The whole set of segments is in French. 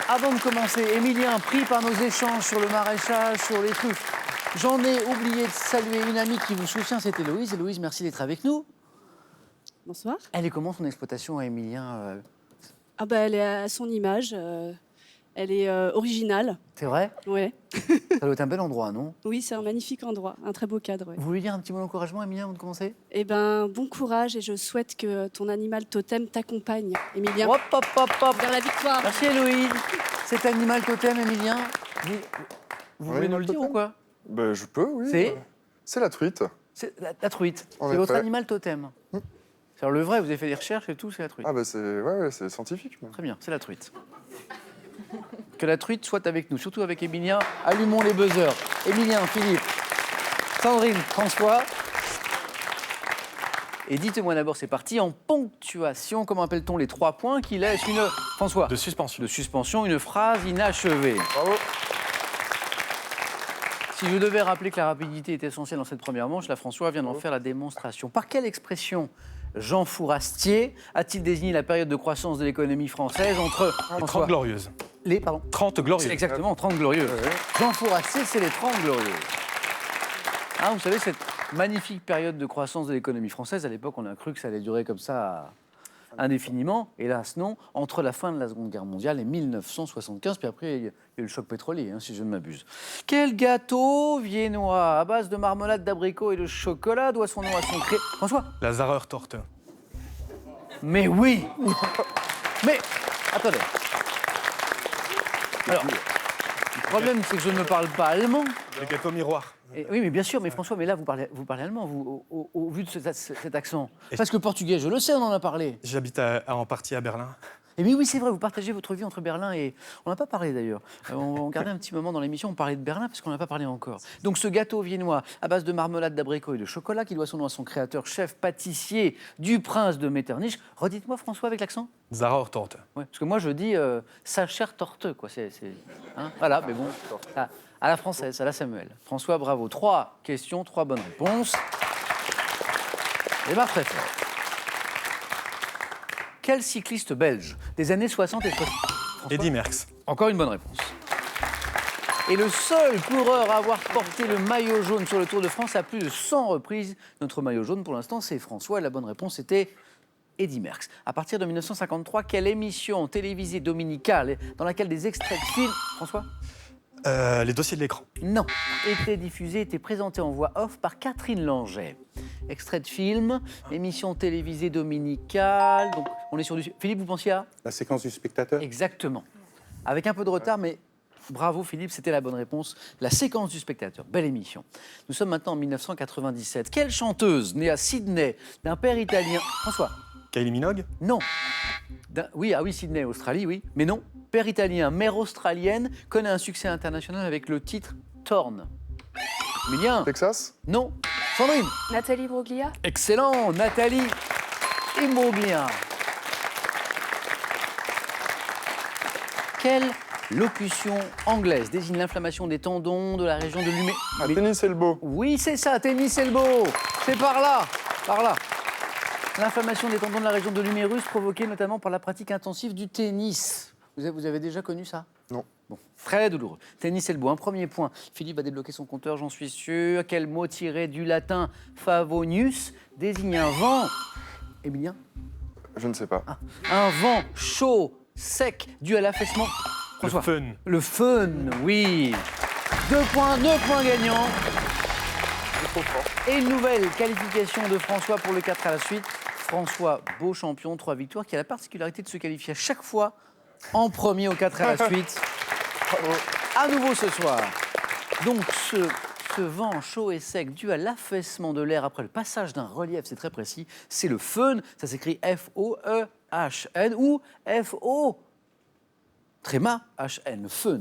Avant de commencer, Émilien, pris par nos échanges sur le maraîchage, sur les truffes, j'en ai oublié de saluer une amie qui vous soutient, c'est Héloïse. Héloïse, merci d'être avec nous. Bonsoir. Elle est comment son exploitation, Émilien Ah bah elle est à son image, elle est originale. C'est vrai? Ouais. Ça doit être un bel endroit, non? Oui, c'est un magnifique endroit, un très beau cadre. Ouais. Vous voulez dire un petit mot d'encouragement, Émilien, avant de commencer? Eh ben, bon courage et je souhaite que ton animal totem t'accompagne, Émilien, Hop, hop, hop, hop. vers la victoire. Merci, Héloïse. Cet animal totem, Émilien, vous voulez nous le dire totem ou quoi? Ben, je peux, oui. C'est C'est la truite. C'est la truite. En C'est votre effet. animal totem. C'est le vrai, vous avez fait des recherches et tout, c'est la truite. Ah ben c'est scientifique. Même. Très bien, c'est la truite. Que la truite soit avec nous, surtout avec Émilien. Allumons les buzzers. Émilien, Philippe, Sandrine, François. Et dites-moi d'abord, c'est parti, en ponctuation, comment appelle-t-on les 3 points qui laissent une... François. De suspension. De suspension, une phrase inachevée. Bravo. Si je devais rappeler que la rapidité est essentielle dans cette première manche, là, François vient d'en faire la démonstration. Par quelle expression Jean Fourastier a-t-il désigné la période de croissance de l'économie française entre... Les François, 30 glorieuses. les, pardon 30 C'est glorieuses. exactement, 30 glorieuses. Jean Fourastier, c'est les 30 glorieuses. Hein, vous savez, cette magnifique période de croissance de l'économie française, à l'époque, on a cru que ça allait durer comme ça indéfiniment. Hélas, non. Entre la fin de la Seconde Guerre mondiale et 1975, puis après, il y a eu le choc pétrolier, hein, si je ne m'abuse. Quel gâteau viennois à base de marmelade d'abricot et de chocolat doit son nom à son cré... François? La Zarer Torte. Mais oui. Mais, attendez. Alors, le problème, c'est que je ne parle pas allemand. Le gâteau miroir. Oui, mais bien sûr, mais François, mais là, vous parlez allemand, vous, au vu de cet accent. Parce que portugais, je le sais, on en a parlé. J'habite en partie à Berlin. Et oui, c'est vrai, vous partagez votre vie entre Berlin et... On n'a pas parlé, d'ailleurs. On gardait un petit moment dans l'émission, on parlait de Berlin, parce qu'on n'a pas parlé encore. Donc, ce gâteau viennois, à base de marmelade d'abricot et de chocolat, qui doit son nom à son créateur, chef pâtissier du prince de Metternich. Redites-moi, François, avec l'accent. Zarer Torte. Ouais, parce que moi, je dis sa chère torteux, quoi. Hein, voilà, mais bon, à la française, à la Samuel. François, bravo. 3 questions, 3 bonnes réponses. Démarre très fort. Quel cycliste belge des années 60 et 60... Eddy Merckx. Encore une bonne réponse. Et le seul coureur à avoir porté le maillot jaune sur le Tour de France à plus de 100 reprises. Notre maillot jaune, pour l'instant, c'est François. Et la bonne réponse était Eddy Merckx. À partir de 1953, quelle émission télévisée dominicale dans laquelle des extraits de films... François? Les dossiers de l'écran. Non. Était présenté en voix off par Catherine Langeais. Extrait de film, émission télévisée dominicale. Donc, on est sur du... Philippe, vous pensiez à? La séquence du spectateur. Exactement. Avec un peu de retard, mais bravo Philippe, c'était la bonne réponse. La séquence du spectateur, belle émission. Nous sommes maintenant en 1997. Quelle chanteuse, née à Sydney, d'un père italien... François? Kylie Minogue. Non. Oui, Sydney, Australie, oui. Mais non. Père italien, mère australienne, connaît un succès international avec le titre Torn. Emilien? Texas. Non. Sandrine? Nathalie Broglia. Excellent, Nathalie Imbroglia. Quelle locution anglaise désigne l'inflammation des tendons de la région de l'humé... Ah, tennis elbow. Oui, c'est ça, tennis elbow. C'est par là, par là. L'inflammation des tendons de la région de l'humérus provoquée notamment par la pratique intensive du tennis. Vous avez déjà connu ça? Non. Bon, très douloureux. Tennis elbow, un premier point. Philippe va débloquer son compteur, j'en suis sûr. Quel mot tiré du latin favonius désigne un vent? Émilien? Je ne sais pas. Un vent chaud, sec, dû à l'affaissement. Le François? fun. Le fun, oui. 2 points gagnants. Et une nouvelle qualification de François pour le 4 à la suite. François, beau champion, 3 victoires, qui a la particularité de se qualifier à chaque fois en premier au 4 à la suite. À nouveau ce soir. Donc ce vent chaud et sec dû à l'affaissement de l'air après le passage d'un relief, c'est très précis, c'est le fun. Ça s'écrit F-O-E-H-N ou F-O tréma H-N, fun.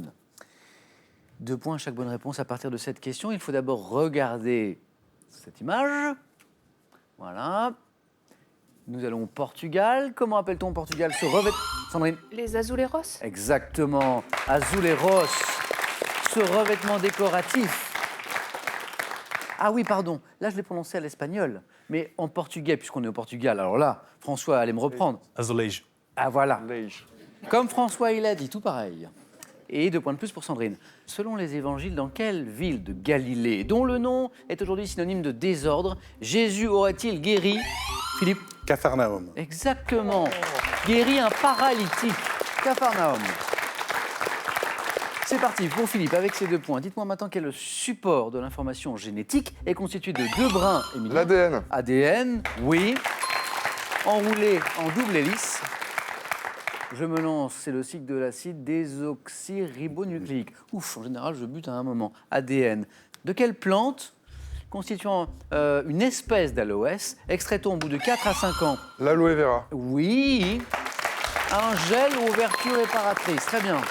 2 points à chaque bonne réponse à partir de cette question. Il faut d'abord regarder cette image. Voilà. Nous allons au Portugal. Comment appelle-t-on au Portugal ce revêtement? Sandrine? Les Azuleros. Exactement. Azuleros. Ce revêtement décoratif. Ah oui, pardon. Là, je l'ai prononcé à l'espagnol. Mais en portugais, puisqu'on est au Portugal. Alors là, François allait me reprendre. Azulejo. Ah voilà. Leige. Comme François, il a dit tout pareil. Et 2 points de plus pour Sandrine. Selon les évangiles, dans quelle ville de Galilée, dont le nom est aujourd'hui synonyme de désordre, Jésus aurait-il guéri Philippe? Capharnaüm. Exactement. Guéri un paralytique. Capharnaüm. C'est parti pour Philippe avec ses 2 points. Dites-moi maintenant quel est le support de l'information génétique est constitué de 2 brins. Émilie. L'ADN. ADN, oui. Enroulé en double hélice. Je me lance, c'est le cycle de l'acide désoxyribonucléique. Ouf, en général, je bute à un moment. ADN. De quelle plante, constituant une espèce d'aloès, extrait-on au bout de 4 à 5 ans? L'aloe vera. Oui. Un gel aux vertus réparatrices. Très bien.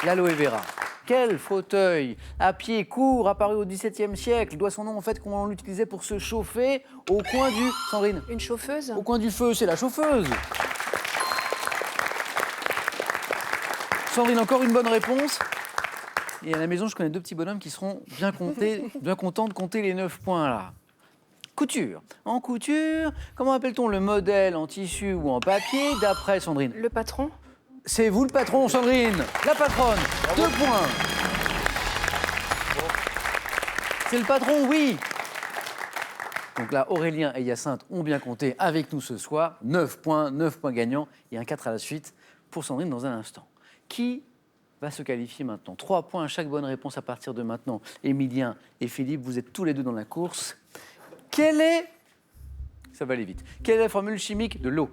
L'aloe vera. Quel fauteuil à pied court apparu au XVIIe siècle doit son nom au fait qu'on l'utilisait pour se chauffer au coin du... Sandrine? Une chauffeuse? Au coin du feu, c'est la chauffeuse. Sandrine, encore une bonne réponse. Et à la maison, je connais 2 petits bonhommes qui seront bien contents de compter les 9 points là. Couture. En couture, comment appelle-t-on le modèle en tissu ou en papier d'après Sandrine? Le patron? C'est vous le patron, Sandrine. La patronne. 2 points. C'est le patron, oui. Donc là, Aurélien et Hyacinthe ont bien compté avec nous ce soir. 9 points gagnants et un 4 à la suite pour Sandrine dans un instant. Qui va se qualifier maintenant? 3 points à chaque bonne réponse à partir de maintenant. Emilien et Philippe, vous êtes tous les deux dans la course. Quelle est... Ça va aller vite. Quelle est la formule chimique de l'eau?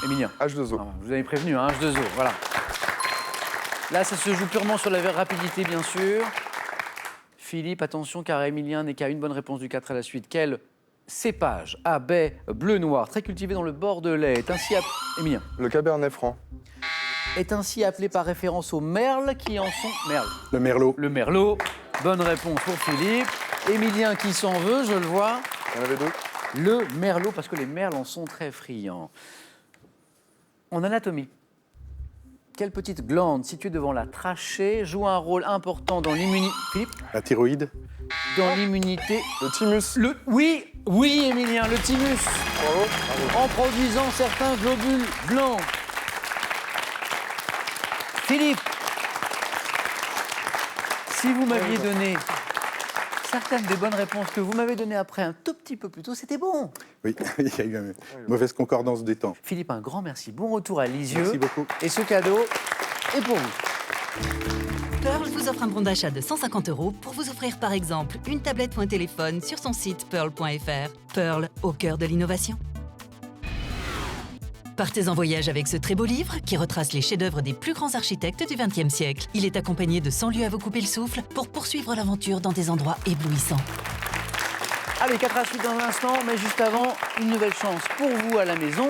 Emilien. H2O. Ah, je vous avais prévenu, hein, H2O, voilà. Là, ça se joue purement sur la rapidité, bien sûr. Philippe, attention, car Emilien n'est qu'à une bonne réponse du 4 à la suite. Quel cépage à baies bleu-noir, très cultivé dans le Bordelais, est ainsi appelé... Emilien. Le cabernet franc. Est ainsi appelé par référence aux merles qui en sont... Merle. Le merlot. Le merlot. Bonne réponse pour Philippe. Emilien qui s'en veut, je le vois. Il y en avait 2. Le merlot, parce que les merles en sont très friands. En anatomie, quelle petite glande située devant la trachée joue un rôle important dans l'immunité... Philippe? La thyroïde. Dans l'immunité... Le thymus. Oui, Emilien, le thymus. Bravo. En produisant certains globules blancs. Philippe, si vous m'aviez donné certaines des bonnes réponses que vous m'avez données après un tout petit peu plus tôt, c'était bon. Oui, il y a eu une mauvaise concordance des temps. Philippe, un grand merci. Bon retour à Lisieux. Merci beaucoup. Et ce cadeau est pour vous. Pearl vous offre un bon d'achat de 150 € pour vous offrir par exemple une tablette ou un téléphone sur son site pearl.fr. Pearl, au cœur de l'innovation. Partez en voyage avec ce très beau livre qui retrace les chefs-d'œuvre des plus grands architectes du XXe siècle. Il est accompagné de 100 lieux à vous couper le souffle pour poursuivre l'aventure dans des endroits éblouissants. Allez, 4 à la suite dans un instant, mais juste avant, une nouvelle chance pour vous à la maison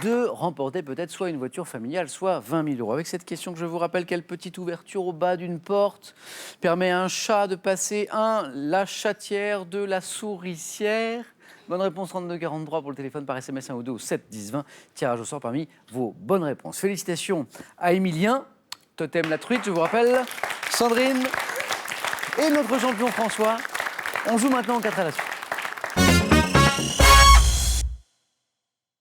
de remporter peut-être soit une voiture familiale, soit 20 000 €. Avec cette question que je vous rappelle, quelle petite ouverture au bas d'une porte permet à un chat de passer la chatière de la souricière? Bonne réponse 3243 pour le téléphone par SMS 1 ou 2 au 7 10 20. Tirage au sort parmi vos bonnes réponses. Félicitations à Emilien, Totem la truite, je vous rappelle, Sandrine et notre champion François. On joue maintenant en 4 à la suite.